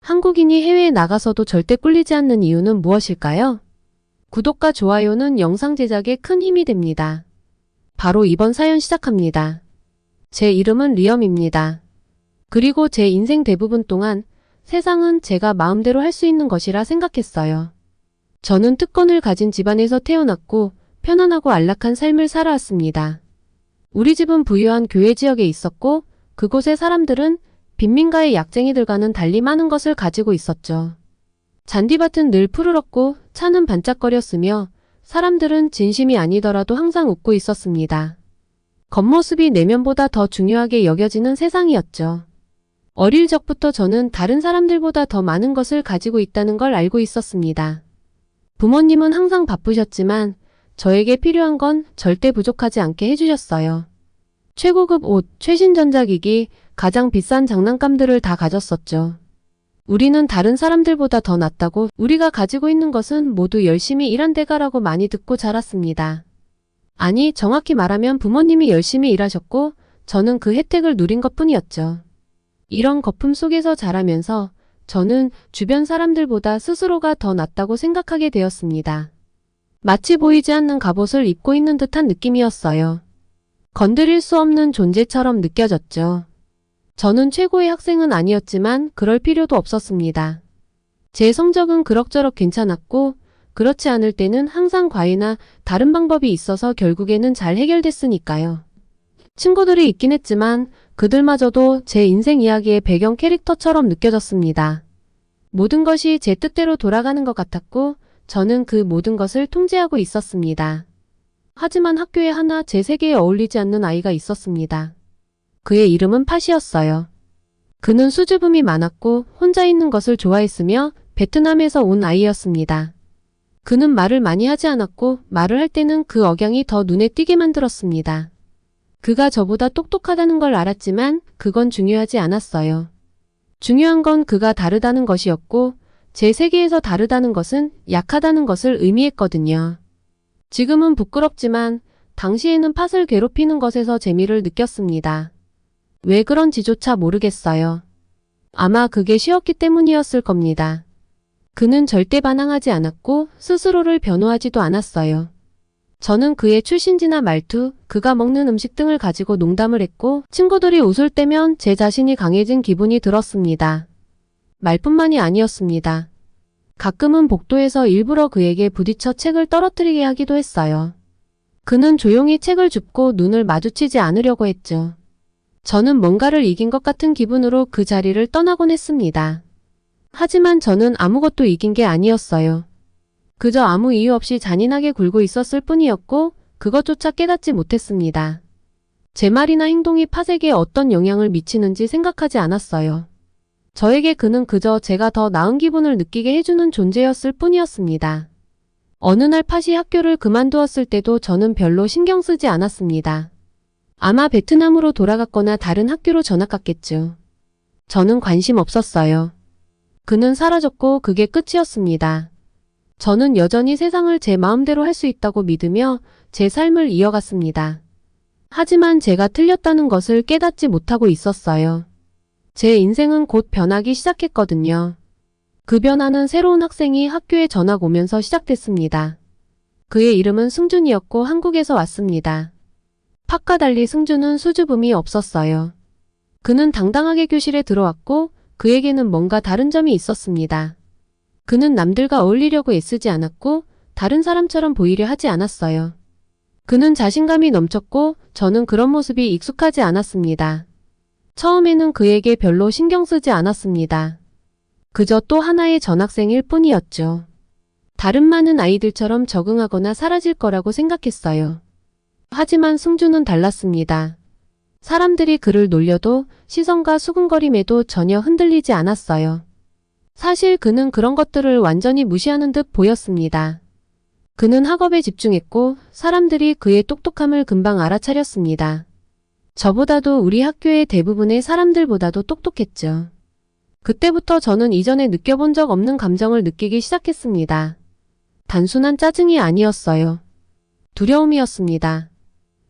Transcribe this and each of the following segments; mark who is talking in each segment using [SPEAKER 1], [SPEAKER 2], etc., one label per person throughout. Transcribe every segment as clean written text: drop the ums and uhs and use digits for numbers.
[SPEAKER 1] 한국인이 해외에 나가서도 절대 꿀리지 않는 이유는 무엇일까요? 구독과 좋아요는 영상 제작에 큰 힘이 됩니다. 바로 이번 사연 시작합니다. 제 이름은 리엄입니다. 그리고 제 인생 대부분 동안 세상은 제가 마음대로 할 수 있는 것이라 생각했어요. 저는 특권을 가진 집안에서 태어났고 편안하고 안락한 삶을 살아왔습니다. 우리 집은 부유한 교외 지역에 있었고 그곳의 사람들은 빈민가의 약쟁이들과는 달리 많은 것을 가지고 있었죠. 잔디밭은 늘 푸르렀고 차는 반짝거렸으며 사람들은 진심이 아니더라도 항상 웃고 있었습니다. 겉모습이 내면보다 더 중요하게 여겨지는 세상이었죠. 어릴 적부터 저는 다른 사람들보다 더 많은 것을 가지고 있다는 걸 알고 있었습니다. 부모님은 항상 바쁘셨지만 저에게 필요한 건 절대 부족하지 않게 해주셨어요. 최고급 옷, 최신 전자기기, 가장 비싼 장난감들을 다 가졌었죠. 우리는 다른 사람들보다 더 낫다고, 우리가 가지고 있는 것은 모두 열심히 일한 대가라고 많이 듣고 자랐습니다. 아니, 정확히 말하면 부모님이 열심히 일하셨고 저는 그 혜택을 누린 것뿐이었죠. 이런 거품 속에서 자라면서 저는 주변 사람들보다 스스로가 더 낫다고 생각하게 되었습니다. 마치 보이지 않는 갑옷을 입고 있는 듯한 느낌이었어요. 건드릴 수 없는 존재처럼 느껴졌죠. 저는 최고의 학생은 아니었지만 그럴 필요도 없었습니다. 제 성적은 그럭저럭 괜찮았고 그렇지 않을 때는 항상 과외나 다른 방법이 있어서 결국에는 잘 해결됐으니까요. 친구들이 있긴 했지만 그들마저도 제 인생 이야기의 배경 캐릭터처럼 느껴졌습니다. 모든 것이 제 뜻대로 돌아가는 것 같았고 저는 그 모든 것을 통제하고 있었습니다. 하지만 학교에 하나 제 세계에 어울리지 않는 아이가 있었습니다. 그의 이름은 팥이었어요. 그는 수줍음이 많았고 혼자 있는 것을 좋아했으며 베트남에서 온 아이였습니다. 그는 말을 많이 하지 않았고 말을 할 때는 그 억양이 더 눈에 띄게 만들었습니다. 그가 저보다 똑똑하다는 걸 알았지만 그건 중요하지 않았어요. 중요한 건 그가 다르다는 것이었고 제 세계에서 다르다는 것은 약하다는 것을 의미했거든요. 지금은 부끄럽지만 당시에는 팥을 괴롭히는 것에서 재미를 느꼈습니다. 왜 그런지조차 모르겠어요. 아마 그게 쉬웠기 때문이었을 겁니다. 그는 절대 반항하지 않았고 스스로를 변호하지도 않았어요. 저는 그의 출신지나 말투, 그가 먹는 음식 등을 가지고 농담을 했고 친구들이 웃을 때면 제 자신이 강해진 기분이 들었습니다. 말뿐만이 아니었습니다. 가끔은 복도에서 일부러 그에게 부딪혀 책을 떨어뜨리게 하기도 했어요. 그는 조용히 책을 줍고 눈을 마주치지 않으려고 했죠. 저는 뭔가를 이긴 것 같은 기분으로 그 자리를 떠나곤 했습니다. 하지만 저는 아무것도 이긴 게 아니었어요. 그저 아무 이유 없이 잔인하게 굴고 있었을 뿐이었고 그것조차 깨닫지 못했습니다. 제 말이나 행동이 팥에게 어떤 영향을 미치는지 생각하지 않았어요. 저에게 그는 그저 제가 더 나은 기분을 느끼게 해주는 존재였을 뿐이었습니다. 어느 날 팥이 학교를 그만두었을 때도 저는 별로 신경 쓰지 않았습니다. 아마 베트남으로 돌아갔거나 다른 학교로 전학 갔겠죠. 저는 관심 없었어요. 그는 사라졌고 그게 끝이었습니다. 저는 여전히 세상을 제 마음대로 할 수 있다고 믿으며 제 삶을 이어갔습니다. 하지만 제가 틀렸다는 것을 깨닫지 못하고 있었어요. 제 인생은 곧 변하기 시작했거든요. 그 변화는 새로운 학생이 학교에 전학 오면서 시작됐습니다. 그의 이름은 승준이었고 한국에서 왔습니다. 팥과 달리 승준은 수줍음이 없었어요. 그는 당당하게 교실에 들어왔고 그에게는 뭔가 다른 점이 있었습니다. 그는 남들과 어울리려고 애쓰지 않았고 다른 사람처럼 보이려 하지 않았어요. 그는 자신감이 넘쳤고 저는 그런 모습이 익숙하지 않았습니다. 처음에는 그에게 별로 신경 쓰지 않았습니다. 그저 또 하나의 전학생일 뿐이었죠. 다른 많은 아이들처럼 적응하거나 사라질 거라고 생각했어요. 하지만 승준은 달랐습니다. 사람들이 그를 놀려도 시선과 수군거림에도 전혀 흔들리지 않았어요. 사실 그는 그런 것들을 완전히 무시하는 듯 보였습니다. 그는 학업에 집중했고 사람들이 그의 똑똑함을 금방 알아차렸습니다. 저보다도 우리 학교의 대부분의 사람들보다도 똑똑했죠. 그때부터 저는 이전에 느껴본 적 없는 감정을 느끼기 시작했습니다. 단순한 짜증이 아니었어요. 두려움이었습니다.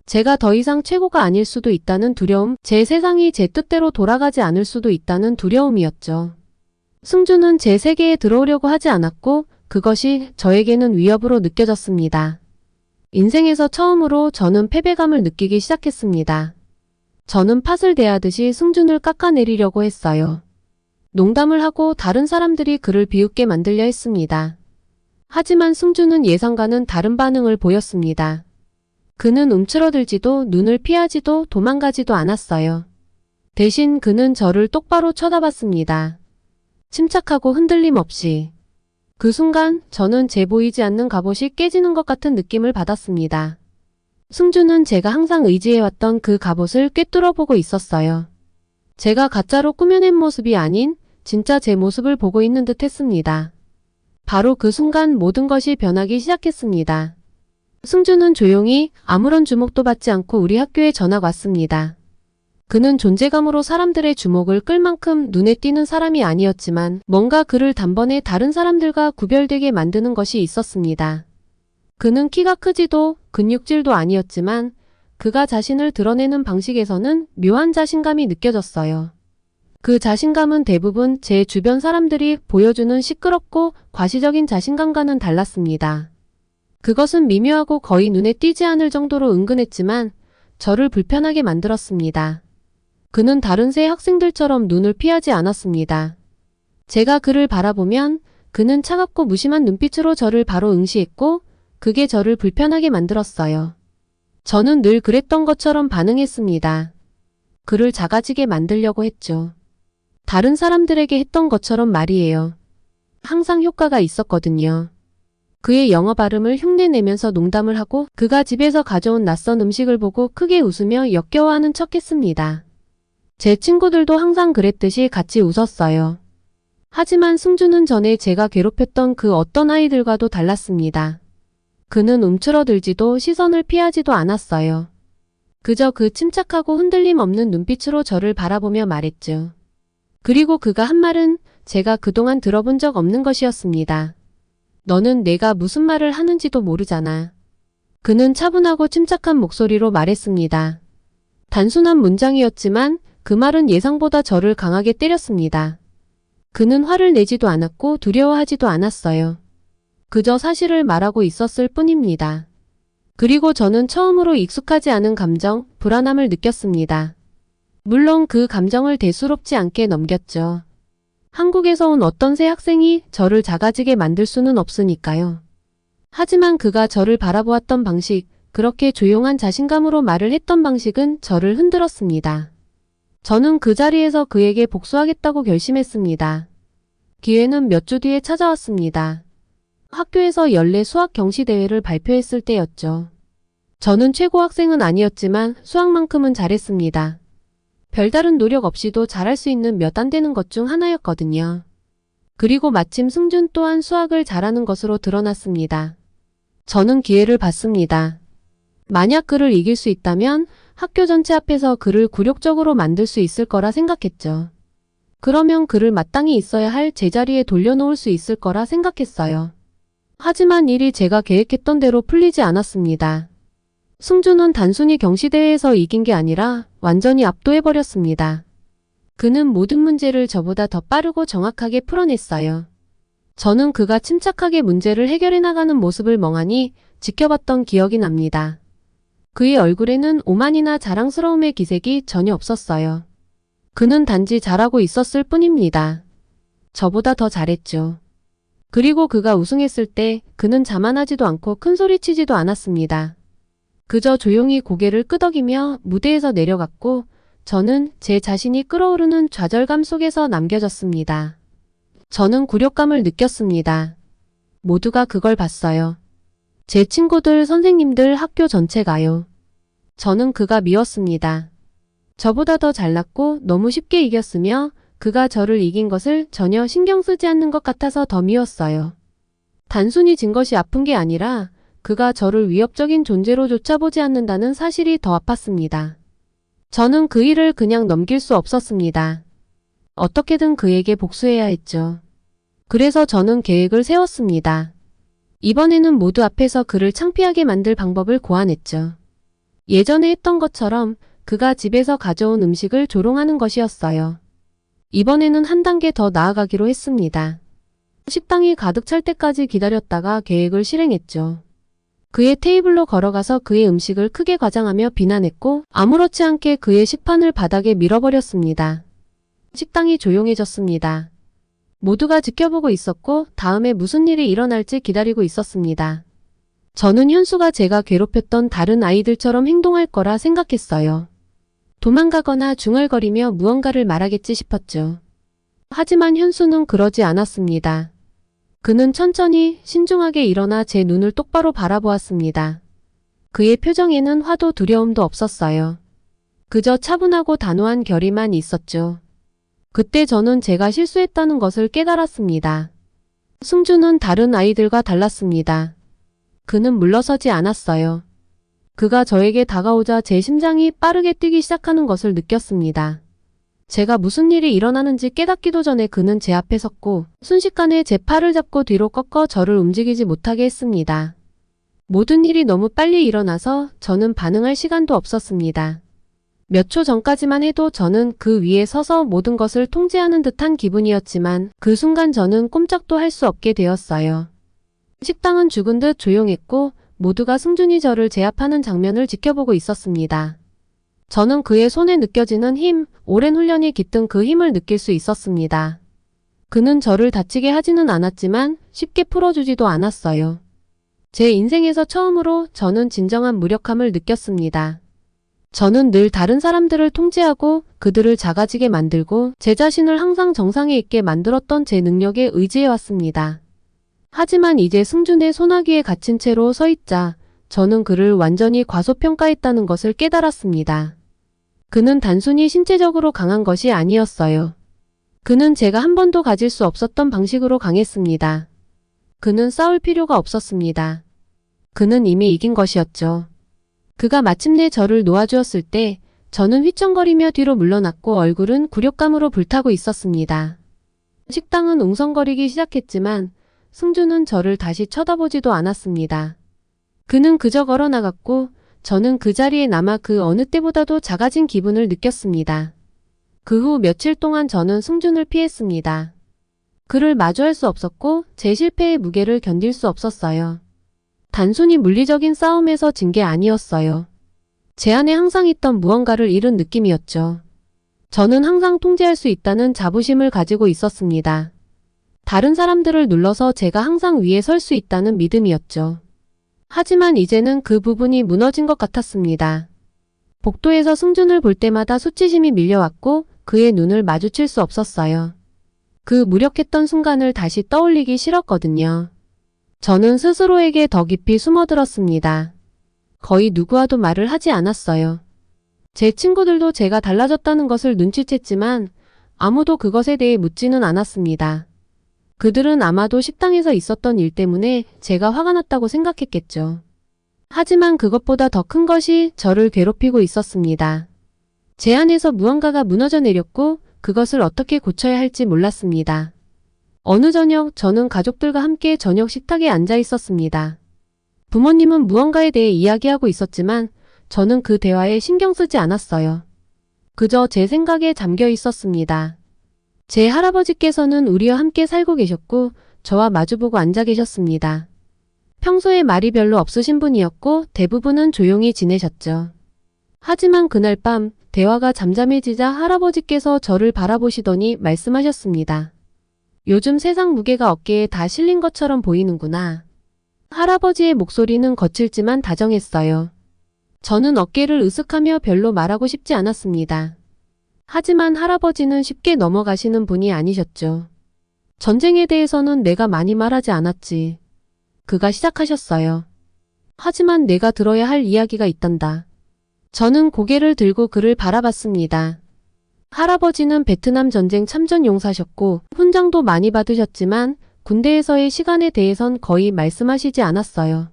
[SPEAKER 1] 제가 더 이상 최고가 아닐 수도 있다는 두려움, 제 세상이 제 뜻대로 돌아가지 않을 수도 있다는 두려움이었죠. 승주는 제 세계에 들어오려고 하지 않았고 그것이 저에게는 위협으로 느껴졌습니다. 인생에서 처음으로 저는 패배감을 느끼기 시작했습니다. 저는 팥을 대하듯이 승준을 깎아내리려고 했어요. 농담을 하고 다른 사람들이 그를 비웃게 만들려 했습니다. 하지만 승준은 예상과는 다른 반응을 보였습니다. 그는 움츠러들지도 눈을 피하지도 도망가지도 않았어요. 대신 그는 저를 똑바로 쳐다봤습니다. 침착하고 흔들림 없이. 그 순간 저는 제 보이지 않는 갑옷이 깨지는 것 같은 느낌을 받았습니다. 승준은 제가 항상 의지해왔던 그 갑옷을 꿰뚫어보고 있었어요. 제가 가짜로 꾸며낸 모습이 아닌 진짜 제 모습을 보고 있는 듯 했습니다. 바로 그 순간 모든 것이 변하기 시작했습니다. 승준은 조용히 아무런 주목도 받지 않고 우리 학교에 전학 왔습니다. 그는 존재감으로 사람들의 주목을 끌 만큼 눈에 띄는 사람이 아니었지만 뭔가 그를 단번에 다른 사람들과 구별되게 만드는 것이 있었습니다. 그는 키가 크지도 근육질도 아니었지만 그가 자신을 드러내는 방식에서는 묘한 자신감이 느껴졌어요. 그 자신감은 대부분 제 주변 사람들이 보여주는 시끄럽고 과시적인 자신감과는 달랐습니다. 그것은 미묘하고 거의 눈에 띄지 않을 정도로 은근했지만 저를 불편하게 만들었습니다. 그는 다른 새 학생들처럼 눈을 피하지 않았습니다. 제가 그를 바라보면 그는 차갑고 무심한 눈빛으로 저를 바로 응시했고 그게 저를 불편하게 만들었어요. 저는 늘 그랬던 것처럼 반응했습니다. 그를 작아지게 만들려고 했죠. 다른 사람들에게 했던 것처럼 말이에요. 항상 효과가 있었거든요. 그의 영어 발음을 흉내내면서 농담을 하고 그가 집에서 가져온 낯선 음식을 보고 크게 웃으며 역겨워하는 척했습니다. 제 친구들도 항상 그랬듯이 같이 웃었어요. 하지만 승주는 전에 제가 괴롭혔던 그 어떤 아이들과도 달랐습니다. 그는 움츠러들지도 시선을 피하지도 않았어요. 그저 그 침착하고 흔들림 없는 눈빛으로 저를 바라보며 말했죠. 그리고 그가 한 말은 제가 그동안 들어본 적 없는 것이었습니다. 너는 내가 무슨 말을 하는지도 모르잖아. 그는 차분하고 침착한 목소리로 말했습니다. 단순한 문장이었지만 그 말은 예상보다 저를 강하게 때렸습니다. 그는 화를 내지도 않았고 두려워하지도 않았어요. 그저 사실을 말하고 있었을 뿐입니다. 그리고 저는 처음으로 익숙하지 않은 감정, 불안함을 느꼈습니다. 물론 그 감정을 대수롭지 않게 넘겼죠. 한국에서 온 어떤 새 학생이 저를 작아지게 만들 수는 없으니까요. 하지만 그가 저를 바라보았던 방식, 그렇게 조용한 자신감으로 말을 했던 방식은 저를 흔들었습니다. 저는 그 자리에서 그에게 복수하겠다고 결심했습니다. 기회는 몇 주 뒤에 찾아왔습니다. 학교에서 연례 수학 경시대회를 발표했을 때였죠. 저는 최고 학생은 아니었지만 수학만큼은 잘했습니다. 별다른 노력 없이도 잘할 수 있는 몇 안 되는 것 중 하나였거든요. 그리고 마침 승준 또한 수학을 잘하는 것으로 드러났습니다. 저는 기회를 봤습니다. 만약 그를 이길 수 있다면 학교 전체 앞에서 그를 굴욕적으로 만들 수 있을 거라 생각했죠. 그러면 그를 마땅히 있어야 할 제자리에 돌려놓을 수 있을 거라 생각했어요. 하지만 일이 제가 계획했던 대로 풀리지 않았습니다. 승준은 단순히 경시대회에서 이긴 게 아니라 완전히 압도해버렸습니다. 그는 모든 문제를 저보다 더 빠르고 정확하게 풀어냈어요. 저는 그가 침착하게 문제를 해결해 나가는 모습을 멍하니 지켜봤던 기억이 납니다. 그의 얼굴에는 오만이나 자랑스러움의 기색이 전혀 없었어요. 그는 단지 잘하고 있었을 뿐입니다. 저보다 더 잘했죠. 그리고 그가 우승했을 때 그는 자만하지도 않고 큰소리치지도 않았습니다. 그저 조용히 고개를 끄덕이며 무대에서 내려갔고 저는 제 자신이 끓어오르는 좌절감 속에서 남겨졌습니다. 저는 굴욕감을 느꼈습니다. 모두가 그걸 봤어요. 제 친구들, 선생님들, 학교 전체가요. 저는 그가 미웠습니다. 저보다 더 잘났고 너무 쉽게 이겼으며 그가 저를 이긴 것을 전혀 신경 쓰지 않는 것 같아서 더 미웠어요. 단순히 진 것이 아픈 게 아니라 그가 저를 위협적인 존재로조차 보지 않는다는 사실이 더 아팠습니다. 저는 그 일을 그냥 넘길 수 없었습니다. 어떻게든 그에게 복수해야 했죠. 그래서 저는 계획을 세웠습니다. 이번에는 모두 앞에서 그를 창피하게 만들 방법을 고안했죠. 예전에 했던 것처럼 그가 집에서 가져온 음식을 조롱하는 것이었어요. 이번에는 한 단계 더 나아가기로 했습니다. 식당이 가득 찰 때까지 기다렸다가 계획을 실행했죠. 그의 테이블로 걸어가서 그의 음식을 크게 과장하며 비난했고 아무렇지 않게 그의 식판을 바닥에 밀어버렸습니다. 식당이 조용해졌습니다. 모두가 지켜보고 있었고 다음에 무슨 일이 일어날지 기다리고 있었습니다. 저는 현수가 제가 괴롭혔던 다른 아이들처럼 행동할 거라 생각했어요. 도망가거나 중얼거리며 무언가를 말하겠지 싶었죠. 하지만 현수는 그러지 않았습니다. 그는 천천히 신중하게 일어나 제 눈을 똑바로 바라보았습니다. 그의 표정에는 화도 두려움도 없었어요. 그저 차분하고 단호한 결의만 있었죠. 그때 저는 제가 실수했다는 것을 깨달았습니다. 승주는 다른 아이들과 달랐습니다. 그는 물러서지 않았어요. 그가 저에게 다가오자 제 심장이 빠르게 뛰기 시작하는 것을 느꼈습니다. 제가 무슨 일이 일어나는지 깨닫기도 전에 그는 제 앞에 섰고 순식간에 제 팔을 잡고 뒤로 꺾어 저를 움직이지 못하게 했습니다. 모든 일이 너무 빨리 일어나서 저는 반응할 시간도 없었습니다. 몇 초 전까지만 해도 저는 그 위에 서서 모든 것을 통제하는 듯한 기분이었지만 그 순간 저는 꼼짝도 할 수 없게 되었어요. 식당은 죽은 듯 조용했고 모두가 승준이 저를 제압하는 장면을 지켜보고 있었습니다. 저는 그의 손에 느껴지는 힘, 오랜 훈련이 깃든 그 힘을 느낄 수 있었습니다. 그는 저를 다치게 하지는 않았지만 쉽게 풀어주지도 않았어요. 제 인생에서 처음으로 저는 진정한 무력함을 느꼈습니다. 저는 늘 다른 사람들을 통제하고 그들을 작아지게 만들고 제 자신을 항상 정상에 있게 만들었던 제 능력에 의지해왔습니다. 하지만 이제 승준의 소나기에 갇힌 채로 서 있자 저는 그를 완전히 과소평가했다는 것을 깨달았습니다. 그는 단순히 신체적으로 강한 것이 아니었어요. 그는 제가 한 번도 가질 수 없었던 방식으로 강했습니다. 그는 싸울 필요가 없었습니다. 그는 이미 이긴 것이었죠. 그가 마침내 저를 놓아주었을 때 저는 휘청거리며 뒤로 물러났고 얼굴은 굴욕감으로 불타고 있었습니다. 식당은 웅성거리기 시작했지만 승주는 저를 다시 쳐다보지도 않았습니다. 그는 그저 걸어나갔고 저는 그 자리에 남아 그 어느 때보다도 작아진 기분을 느꼈습니다. 그 후 며칠 동안 저는 승준을 피했습니다. 그를 마주할 수 없었고 제 실패의 무게를 견딜 수 없었어요. 단순히 물리적인 싸움에서 진 게 아니었어요. 제 안에 항상 있던 무언가를 잃은 느낌이었죠. 저는 항상 통제할 수 있다는 자부심을 가지고 있었습니다. 다른 사람들을 눌러서 제가 항상 위에 설 수 있다는 믿음이었죠. 하지만 이제는 그 부분이 무너진 것 같았습니다. 복도에서 승준을 볼 때마다 수치심이 밀려왔고 그의 눈을 마주칠 수 없었어요. 그 무력했던 순간을 다시 떠올리기 싫었거든요. 저는 스스로에게 더 깊이 숨어들었습니다. 거의 누구와도 말을 하지 않았어요. 제 친구들도 제가 달라졌다는 것을 눈치챘지만 아무도 그것에 대해 묻지는 않았습니다. 그들은 아마도 식당에서 있었던 일 때문에 제가 화가 났다고 생각했겠죠. 하지만 그것보다 더 큰 것이 저를 괴롭히고 있었습니다. 제 안에서 무언가가 무너져 내렸고 그것을 어떻게 고쳐야 할지 몰랐습니다. 어느 저녁 저는 가족들과 함께 저녁 식탁에 앉아 있었습니다. 부모님은 무언가에 대해 이야기하고 있었지만 저는 그 대화에 신경 쓰지 않았어요. 그저 제 생각에 잠겨 있었습니다. 제 할아버지께서는 우리와 함께 살고 계셨고 저와 마주보고 앉아 계셨습니다. 평소에 말이 별로 없으신 분이었고 대부분은 조용히 지내셨죠. 하지만 그날 밤 대화가 잠잠해지자 할아버지께서 저를 바라보시더니 말씀하셨습니다. 요즘 세상 무게가 어깨에 다 실린 것처럼 보이는구나. 할아버지의 목소리는 거칠지만 다정했어요. 저는 어깨를 으쓱하며 별로 말하고 싶지 않았습니다. 하지만 할아버지는 쉽게 넘어가시는 분이 아니셨죠. 전쟁에 대해서는 내가 많이 말하지 않았지. 그가 시작하셨어요. 하지만 내가 들어야 할 이야기가 있단다. 저는 고개를 들고 그를 바라봤습니다. 할아버지는 베트남 전쟁 참전 용사셨고 훈장도 많이 받으셨지만 군대에서의 시간에 대해선 거의 말씀하시지 않았어요.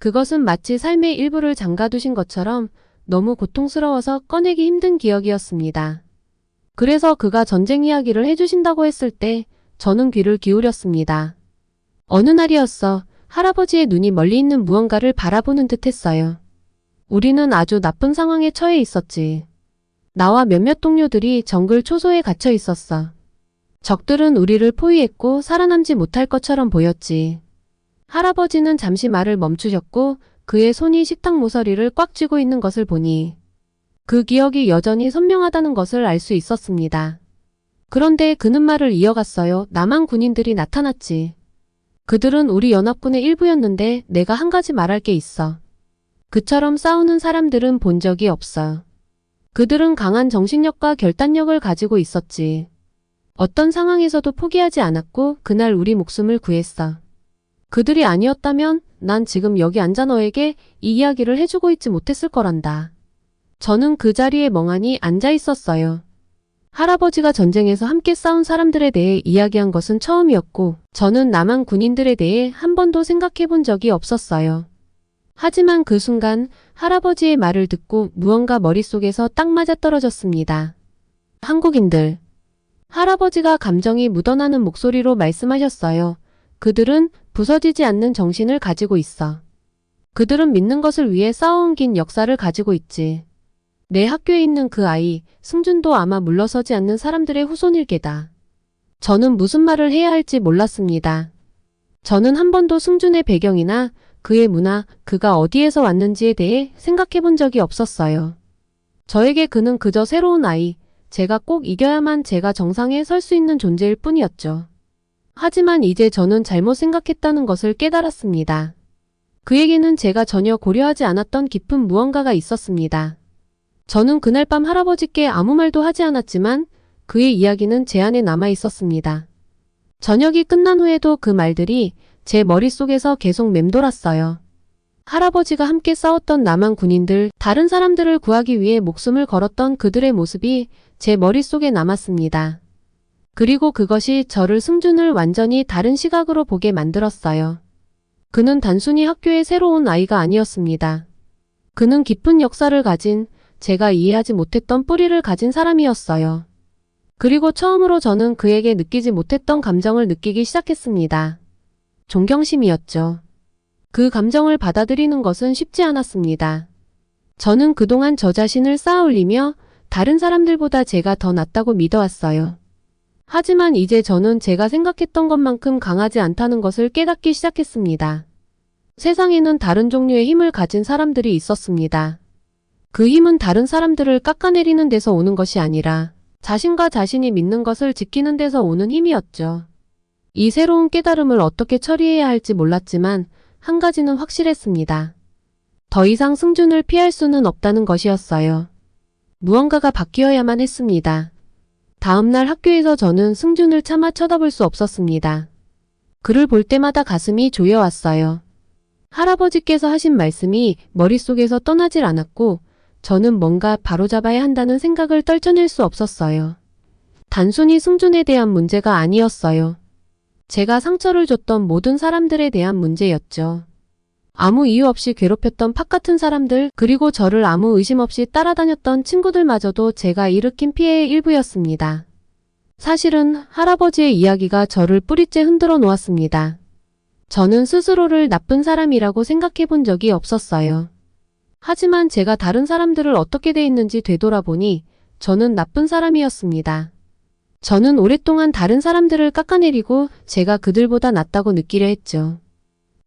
[SPEAKER 1] 그것은 마치 삶의 일부를 잠가두신 것처럼 너무 고통스러워서 꺼내기 힘든 기억이었습니다. 그래서 그가 전쟁 이야기를 해주신다고 했을 때 저는 귀를 기울였습니다. 어느 날이었어. 할아버지의 눈이 멀리 있는 무언가를 바라보는 듯 했어요. 우리는 아주 나쁜 상황에 처해 있었지. 나와 몇몇 동료들이 정글 초소에 갇혀 있었어. 적들은 우리를 포위했고 살아남지 못할 것처럼 보였지. 할아버지는 잠시 말을 멈추셨고 그의 손이 식탁 모서리를 꽉 쥐고 있는 것을 보니 그 기억이 여전히 선명하다는 것을 알 수 있었습니다. 그런데 그는 말을 이어갔어요. 남한 군인들이 나타났지. 그들은 우리 연합군의 일부였는데 내가 한 가지 말할 게 있어. 그처럼 싸우는 사람들은 본 적이 없어. 그들은 강한 정신력과 결단력을 가지고 있었지. 어떤 상황에서도 포기하지 않았고 그날 우리 목숨을 구했어. 그들이 아니었다면 난 지금 여기 앉아 너에게 이 이야기를 해주고 있지 못했을 거란다. 저는 그 자리에 멍하니 앉아 있었어요. 할아버지가 전쟁에서 함께 싸운 사람들에 대해 이야기한 것은 처음이었고 저는 남한 군인들에 대해 한 번도 생각해 본 적이 없었어요. 하지만 그 순간 할아버지의 말을 듣고 무언가 머릿속에서 딱 맞아떨어졌습니다. 한국인들. 할아버지가 감정이 묻어나는 목소리로 말씀하셨어요. 그들은 부서지지 않는 정신을 가지고 있어. 그들은 믿는 것을 위해 쌓아온 긴 역사를 가지고 있지. 내 학교에 있는 그 아이, 승준도 아마 물러서지 않는 사람들의 후손일 게다. 저는 무슨 말을 해야 할지 몰랐습니다. 저는 한 번도 승준의 배경이나 그의 문화, 그가 어디에서 왔는지에 대해 생각해 본 적이 없었어요. 저에게 그는 그저 새로운 아이, 제가 꼭 이겨야만 제가 정상에 설 수 있는 존재일 뿐이었죠. 하지만 이제 저는 잘못 생각했다는 것을 깨달았습니다. 그에게는 제가 전혀 고려하지 않았던 깊은 무언가가 있었습니다. 저는 그날 밤 할아버지께 아무 말도 하지 않았지만 그의 이야기는 제 안에 남아 있었습니다. 저녁이 끝난 후에도 그 말들이 제 머릿속에서 계속 맴돌았어요. 할아버지가 함께 싸웠던 남한 군인들, 다른 사람들을 구하기 위해 목숨을 걸었던 그들의 모습이 제 머릿속에 남았습니다. 그리고 그것이 저를 승준을 완전히 다른 시각으로 보게 만들었어요. 그는 단순히 학교의 새로운 아이가 아니었습니다. 그는 깊은 역사를 가진, 제가 이해하지 못했던 뿌리를 가진 사람이었어요. 그리고 처음으로 저는 그에게 느끼지 못했던 감정을 느끼기 시작했습니다. 존경심이었죠. 그 감정을 받아들이는 것은 쉽지 않았습니다. 저는 그동안 저 자신을 쌓아올리며 다른 사람들보다 제가 더 낫다고 믿어왔어요. 하지만 이제 저는 제가 생각했던 것만큼 강하지 않다는 것을 깨닫기 시작했습니다. 세상에는 다른 종류의 힘을 가진 사람들이 있었습니다. 그 힘은 다른 사람들을 깎아내리는 데서 오는 것이 아니라 자신과 자신이 믿는 것을 지키는 데서 오는 힘이었죠. 이 새로운 깨달음을 어떻게 처리해야 할지 몰랐지만 한 가지는 확실했습니다. 더 이상 승준을 피할 수는 없다는 것이었어요. 무언가가 바뀌어야만 했습니다. 다음 날 학교에서 저는 승준을 차마 쳐다볼 수 없었습니다. 그를 볼 때마다 가슴이 조여왔어요. 할아버지께서 하신 말씀이 머릿속에서 떠나질 않았고 저는 뭔가 바로잡아야 한다는 생각을 떨쳐낼 수 없었어요. 단순히 승준에 대한 문제가 아니었어요. 제가 상처를 줬던 모든 사람들에 대한 문제였죠. 아무 이유 없이 괴롭혔던 팥 같은 사람들, 그리고 저를 아무 의심 없이 따라다녔던 친구들마저도 제가 일으킨 피해의 일부였습니다. 사실은 할아버지의 이야기가 저를 뿌리째 흔들어 놓았습니다. 저는 스스로를 나쁜 사람이라고 생각해 본 적이 없었어요. 하지만 제가 다른 사람들을 어떻게 대했는지 되돌아보니 저는 나쁜 사람이었습니다. 저는 오랫동안 다른 사람들을 깎아내리고 제가 그들보다 낫다고 느끼려 했죠.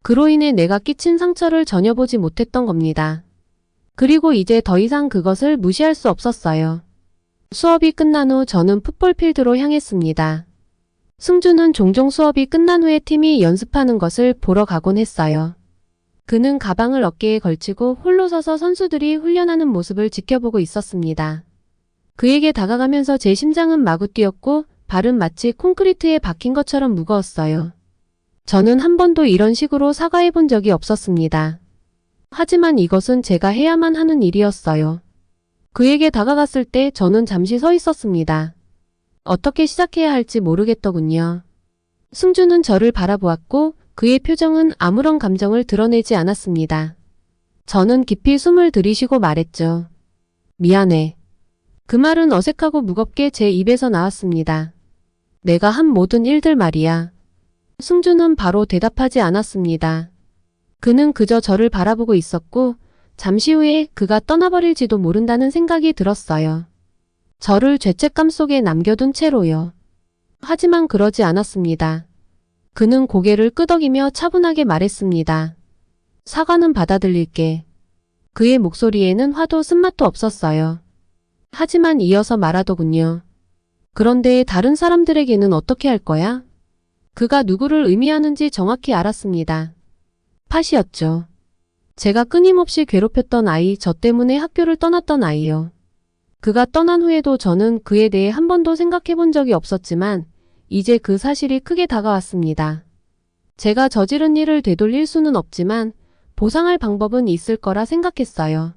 [SPEAKER 1] 그로 인해 내가 끼친 상처를 전혀 보지 못했던 겁니다. 그리고 이제 더 이상 그것을 무시할 수 없었어요. 수업이 끝난 후 저는 풋볼 필드로 향했습니다. 승준은 종종 수업이 끝난 후에 팀이 연습하는 것을 보러 가곤 했어요. 그는 가방을 어깨에 걸치고 홀로 서서 선수들이 훈련하는 모습을 지켜보고 있었습니다. 그에게 다가가면서 제 심장은 마구 뛰었고 발은 마치 콘크리트에 박힌 것처럼 무거웠어요. 저는 한 번도 이런 식으로 사과해 본 적이 없었습니다. 하지만 이것은 제가 해야만 하는 일이었어요. 그에게 다가갔을 때 저는 잠시 서 있었습니다. 어떻게 시작해야 할지 모르겠더군요. 승준은 저를 바라보았고 그의 표정은 아무런 감정을 드러내지 않았습니다. 저는 깊이 숨을 들이쉬고 말했죠. 미안해. 그 말은 어색하고 무겁게 제 입에서 나왔습니다. 내가 한 모든 일들 말이야. 승준은 바로 대답하지 않았습니다. 그는 그저 저를 바라보고 있었고 잠시 후에 그가 떠나버릴지도 모른다는 생각이 들었어요. 저를 죄책감 속에 남겨둔 채로요. 하지만 그러지 않았습니다. 그는 고개를 끄덕이며 차분하게 말했습니다. 사과는 받아들일게. 그의 목소리에는 화도 쓴맛도 없었어요. 하지만 이어서 말하더군요. 그런데 다른 사람들에게는 어떻게 할 거야? 그가 누구를 의미하는지 정확히 알았습니다. 팥이었죠. 제가 끊임없이 괴롭혔던 아이, 저 때문에 학교를 떠났던 아이요. 그가 떠난 후에도 저는 그에 대해 한 번도 생각해 본 적이 없었지만 이제 그 사실이 크게 다가왔습니다. 제가 저지른 일을 되돌릴 수는 없지만 보상할 방법은 있을 거라 생각했어요.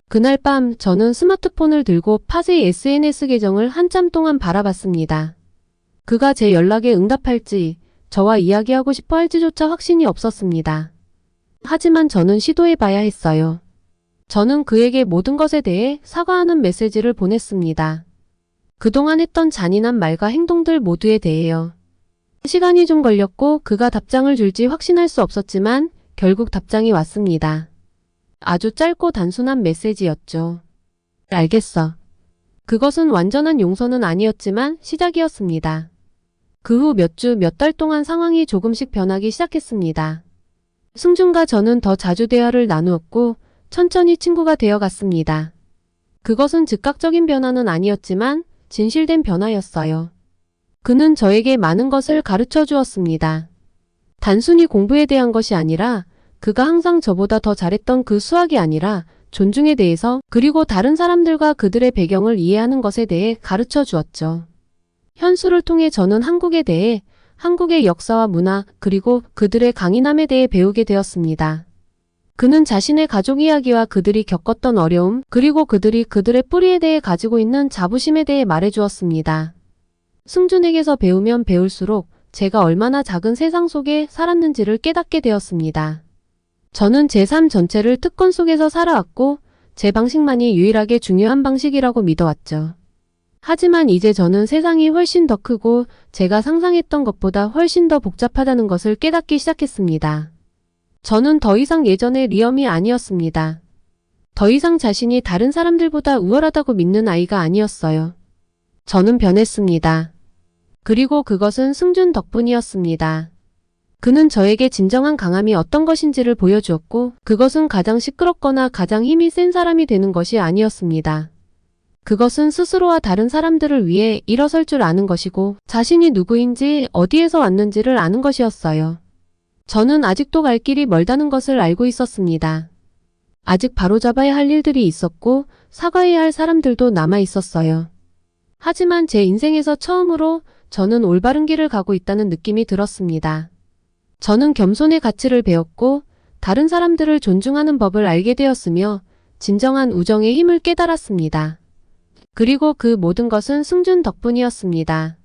[SPEAKER 1] 그날 밤 저는 스마트폰을 들고 팟의 SNS 계정을 한참 동안 바라봤습니다. 그가 제 연락에 응답할지, 저와 이야기하고 싶어 할지조차 확신이 없었습니다. 하지만 저는 시도해봐야 했어요. 저는 그에게 모든 것에 대해 사과하는 메시지를 보냈습니다. 그동안 했던 잔인한 말과 행동들 모두에 대해요. 시간이 좀 걸렸고 그가 답장을 줄지 확신할 수 없었지만 결국 답장이 왔습니다. 아주 짧고 단순한 메시지였죠. 알겠어. 그것은 완전한 용서는 아니었지만 시작이었습니다. 그 후 몇 주, 몇 달 동안 상황이 조금씩 변하기 시작했습니다. 승준과 저는 더 자주 대화를 나누었고 천천히 친구가 되어갔습니다. 그것은 즉각적인 변화는 아니었지만 진실된 변화였어요. 그는 저에게 많은 것을 가르쳐 주었습니다. 단순히 공부에 대한 것이 아니라 그가 항상 저보다 더 잘했던 그 수학이 아니라 존중에 대해서 그리고 다른 사람들과 그들의 배경을 이해하는 것에 대해 가르쳐 주었죠. 현수를 통해 저는 한국에 대해, 한국의 역사와 문화, 그리고 그들의 강인함에 대해 배우게 되었습니다. 그는 자신의 가족 이야기와 그들이 겪었던 어려움, 그리고 그들이 그들의 뿌리에 대해 가지고 있는 자부심에 대해 말해주었습니다. 승준에게서 배우면 배울수록 제가 얼마나 작은 세상 속에 살았는지를 깨닫게 되었습니다. 저는 제 삶 전체를 특권 속에서 살아왔고 제 방식만이 유일하게 중요한 방식이라고 믿어왔죠. 하지만 이제 저는 세상이 훨씬 더 크고 제가 상상했던 것보다 훨씬 더 복잡하다는 것을 깨닫기 시작했습니다. 저는 더 이상 예전의 리엄이 아니었습니다. 더 이상 자신이 다른 사람들보다 우월하다고 믿는 아이가 아니었어요. 저는 변했습니다. 그리고 그것은 승준 덕분이었습니다. 그는 저에게 진정한 강함이 어떤 것인지를 보여주었고 그것은 가장 시끄럽거나 가장 힘이 센 사람이 되는 것이 아니었습니다. 그것은 스스로와 다른 사람들을 위해 일어설 줄 아는 것이고 자신이 누구인지 어디에서 왔는지를 아는 것이었어요. 저는 아직도 갈 길이 멀다는 것을 알고 있었습니다. 아직 바로잡아야 할 일들이 있었고 사과해야 할 사람들도 남아 있었어요. 하지만 제 인생에서 처음으로 저는 올바른 길을 가고 있다는 느낌이 들었습니다. 저는 겸손의 가치를 배웠고 다른 사람들을 존중하는 법을 알게 되었으며 진정한 우정의 힘을 깨달았습니다. 그리고 그 모든 것은 승준 덕분이었습니다.